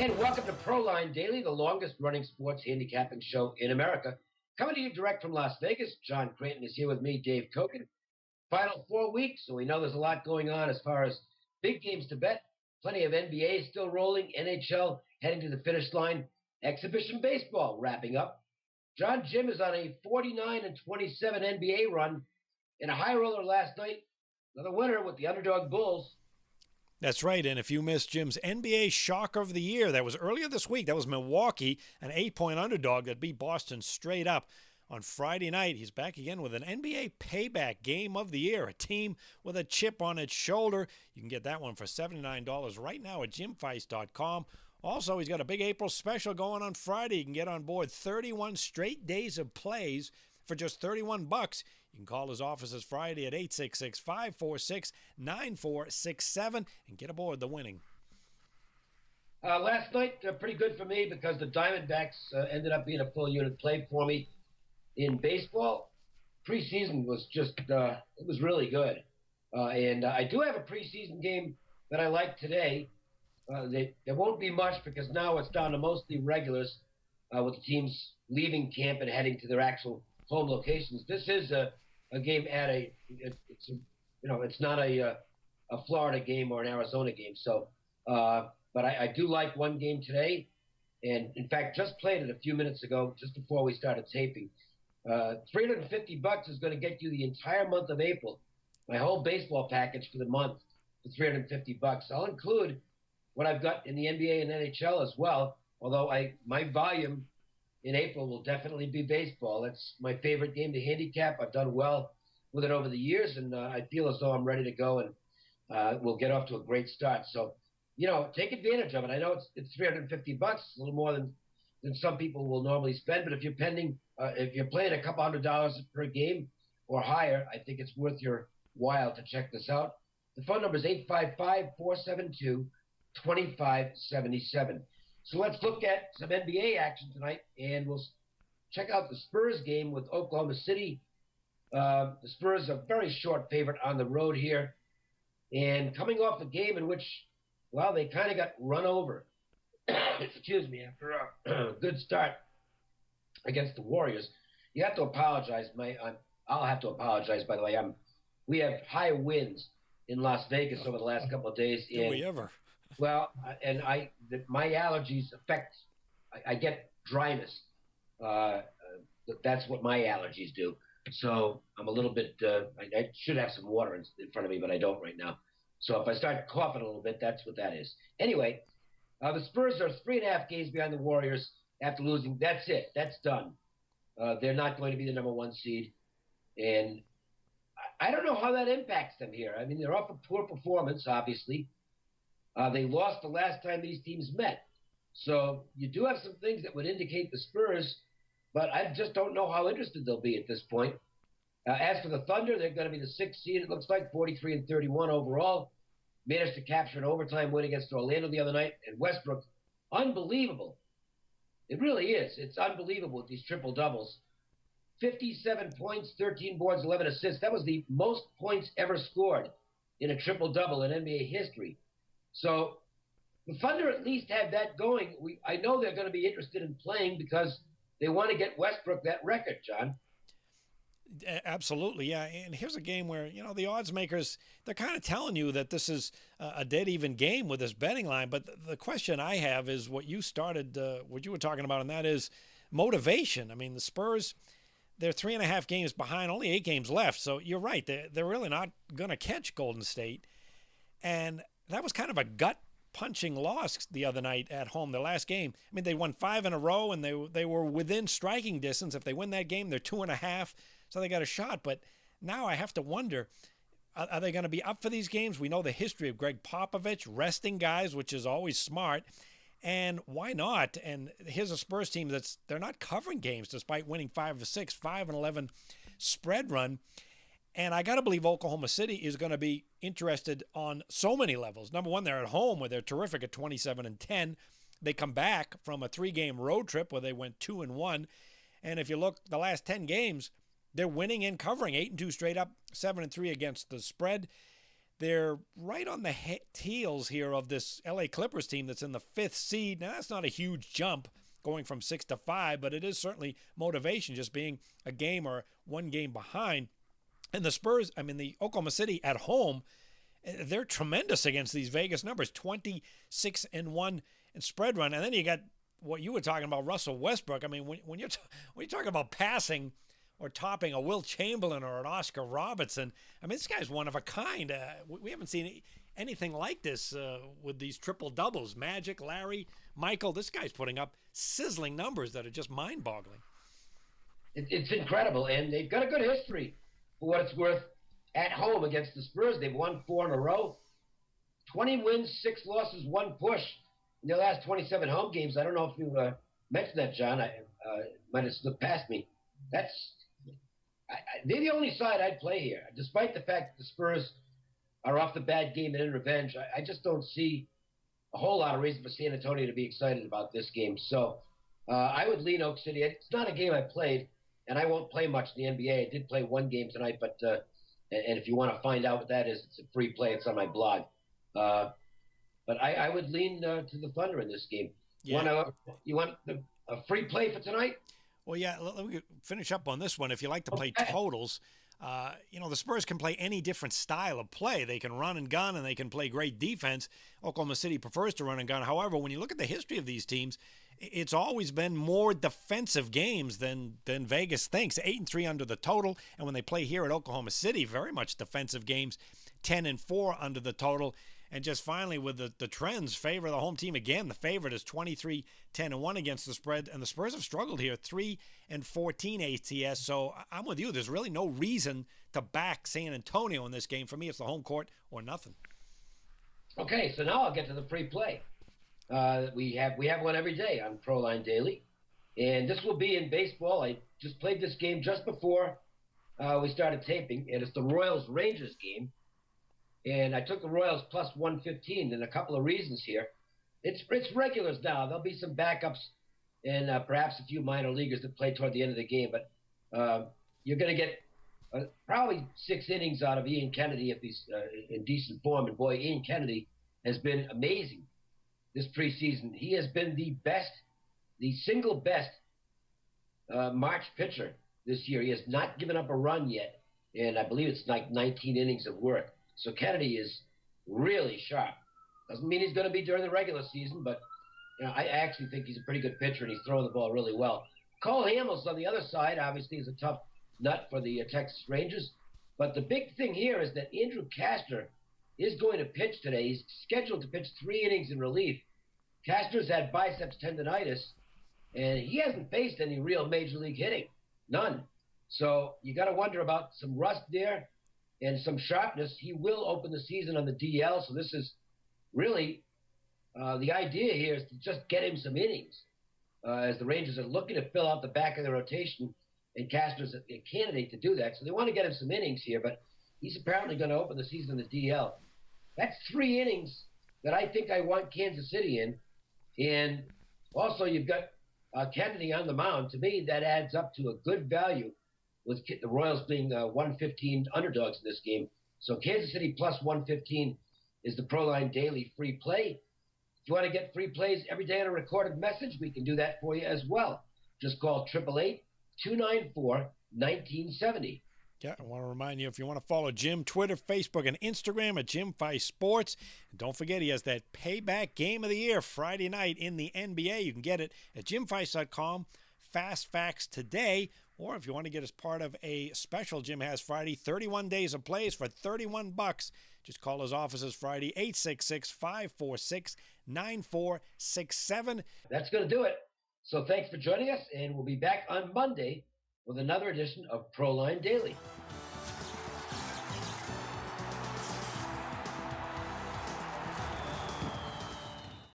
And welcome to Proline Daily, the longest running sports handicapping show in America. Coming to you direct from Las Vegas, John Creighton is here with me, Dave Cokin. Final 4 weeks, so we know there's a lot going on as far as big games to bet. Plenty of NBA still rolling, NHL heading to the finish line, exhibition baseball wrapping up. John Jim is on a 49-27 NBA run in a high roller last night. Another winner with the underdog Bulls. That's right, and if you missed Jim's NBA shocker of the year, that was earlier this week. That was Milwaukee, an 8-point underdog that beat Boston straight up. On Friday night, he's back again with an NBA payback game of the year, a team with a chip on its shoulder. You can get that one for $79 right now at jimfeist.com. Also, he's got a big April special going on Friday. You can get on board 31 straight days of plays for just $31. You can call his offices Friday at 866-546-9467 and get aboard the winning. Last night, pretty good for me because the Diamondbacks ended up being a full unit play for me. In baseball, preseason was just, it was really good. And I do have a preseason game that I like today. There won't be much because now it's down to mostly regulars with the teams leaving camp and heading to their actual home locations. This is a game at it's not a Florida game or an Arizona game. So, but I do like one game today. And in fact, just played it a few minutes ago, just before we started taping. $350 is going to get you the entire month of April. My whole baseball package for the month for $350. I'll include what I've got in the NBA and NHL as well. Although my volume in April will definitely be baseball. That's my favorite game to handicap. I've done well with it over the years, and I feel as though I'm ready to go, and we'll get off to a great start. So, take advantage of it. I know it's $350, a little more than some people will normally spend, but if you're playing a couple $100 per game or higher, I think it's worth your while to check this out. The phone number is 855-472-2577. So let's look at some NBA action tonight, and we'll check out the Spurs game with Oklahoma City. The Spurs are a very short favorite on the road here, and coming off a game in which, well, they kind of got run over. Excuse me, after a good start against the Warriors. You have to apologize. I'll have to apologize, by the way. We have high winds in Las Vegas over the last couple of days. Do we ever? Well, and my allergies affect, I get dryness. That's what my allergies do. So I'm a little bit, I should have some water in front of me, but I don't right now. So if I start coughing a little bit, that's what that is. Anyway, the Spurs are 3.5 games behind the Warriors after losing. That's it. That's done. They're not going to be the number one seed. And I don't know how that impacts them here. I mean, they're off a poor performance, obviously. They lost the last time these teams met. So you do have some things that would indicate the Spurs, but I just don't know how interested they'll be at this point. As for the Thunder, they're going to be the 6th seed, it looks like, 43-31 overall. Managed to capture an overtime win against Orlando the other night. And Westbrook, unbelievable. It really is. It's unbelievable with these triple doubles. 57 points, 13 boards, 11 assists. That was the most points ever scored in a triple double in NBA history. So the Thunder at least have that going. I know they're going to be interested in playing because they want to get Westbrook that record, John. Absolutely, yeah. And here's a game where, the odds makers, they're kind of telling you that this is a dead even game with this betting line. But the question I have is what you were talking about, and that is motivation. I mean, the Spurs, they're 3.5 games behind, only 8 games left. So you're right. They're really not going to catch Golden State. And that was kind of a gut-punching loss the other night at home, the last game. I mean, they won 5 in a row, and they were within striking distance. If they win that game, they're 2.5. So they got a shot. But now I have to wonder, are they going to be up for these games? We know the history of Greg Popovich resting guys, which is always smart. And why not? And here's a Spurs team they're not covering games despite winning 5 of 6, 5-11 spread run. And I got to believe Oklahoma City is going to be interested on so many levels. Number one, they're at home where they're terrific at 27-10. They come back from a 3-game road trip where they went 2-1. And if you look the last 10 games, they're winning and covering 8-2 straight up, 7-3 against the spread. they're right on the heels here of this LA Clippers team that's in the 5th seed. Now, that's not a huge jump going from 6 to 5, but it is certainly motivation just being a game or one game behind. And the Spurs, the Oklahoma City at home, they're tremendous against these Vegas numbers, 26-1 in spread run. And then you got what you were talking about, Russell Westbrook. I mean, when you're talking about passing or topping a Will Chamberlain or an Oscar Robertson, this guy's one of a kind. We haven't seen anything like this with these triple doubles. Magic, Larry, Michael, this guy's putting up sizzling numbers that are just mind-boggling. It's incredible, and they've got a good history for what it's worth at home against the Spurs. They've won 4 in a row, 20 wins, 6 losses, 1 push in their last 27 home games. I don't know if you mentioned that, John. I might have slipped past me. They're the only side I'd play here, despite the fact that the Spurs are off the bad game and in revenge. I just don't see a whole lot of reason for San Antonio to be excited about this game. So I would lean Oak City. It's not a game I played, and I won't play much in the NBA. I did play 1 game tonight, but and if you want to find out what that is, it's a free play. It's on my blog. But I would lean to the Thunder in this game. Yeah. You want a free play for tonight? Well, yeah, let me finish up on this one. If you like to play totals, the Spurs can play any different style of play. They can run and gun, and they can play great defense. Oklahoma City prefers to run and gun. However, when you look at the history of these teams, it's always been more defensive games than Vegas thinks. 8-3 under the total, and when they play here at Oklahoma City, very much defensive games, 10-4 under the total. And just finally, with the trends favor the home team again. The favorite is 23-10-1 against the spread, and the Spurs have struggled here, 3-14 ATS. So I'm with you. There's really no reason to back San Antonio in this game. For me, it's the home court or nothing. Okay, so now I'll get to the free play. We have one every day on Proline Daily, and this will be in baseball. I just played this game just before we started taping, and it's the Royals-Rangers game. And I took the Royals plus 115, and a couple of reasons here. It's regulars now. There'll be some backups and perhaps a few minor leaguers that play toward the end of the game. But you're going to get probably 6 innings out of Ian Kennedy if he's in decent form. And boy, Ian Kennedy has been amazing this preseason. He has been the single best March pitcher this year. He has not given up a run yet, and I believe it's like 19 innings of work. So Kennedy is really sharp. Doesn't mean he's going to be during the regular season, but I actually think he's a pretty good pitcher, and he's throwing the ball really well. Cole Hamels on the other side, obviously, is a tough nut for the Texas Rangers. But the big thing here is that Andrew Castor is going to pitch today. He's scheduled to pitch 3 innings in relief. Castor's had biceps tendonitis, and he hasn't faced any real major league hitting. None. So you got to wonder about some rust there and some sharpness. He will open the season on the DL, so this is really the idea here is to just get him some innings as the Rangers are looking to fill out the back of the rotation, and Castor's a candidate to do that. So they want to get him some innings here, but he's apparently going to open the season on the DL. That's 3 innings that I think I want Kansas City in. And also you've got Kennedy on the mound. To me, that adds up to a good value, with the Royals being 115 underdogs in this game. So Kansas City plus 115 is the Proline Daily free play. If you want to get free plays every day on a recorded message, we can do that for you as well. Just call 888-294-1970. Yeah, I want to remind you, if you want to follow Jim, Twitter, Facebook, and Instagram at Jim Feist Sports. And don't forget, he has that payback game of the year Friday night in the NBA. You can get it at jimfeist.com. Fast Facts today. Or if you want to get as part of a special Jim has Friday, 31 days of plays for $31. Just call his offices Friday, 866-546-9467. That's going to do it. So thanks for joining us, and we'll be back on Monday with another edition of Proline Daily.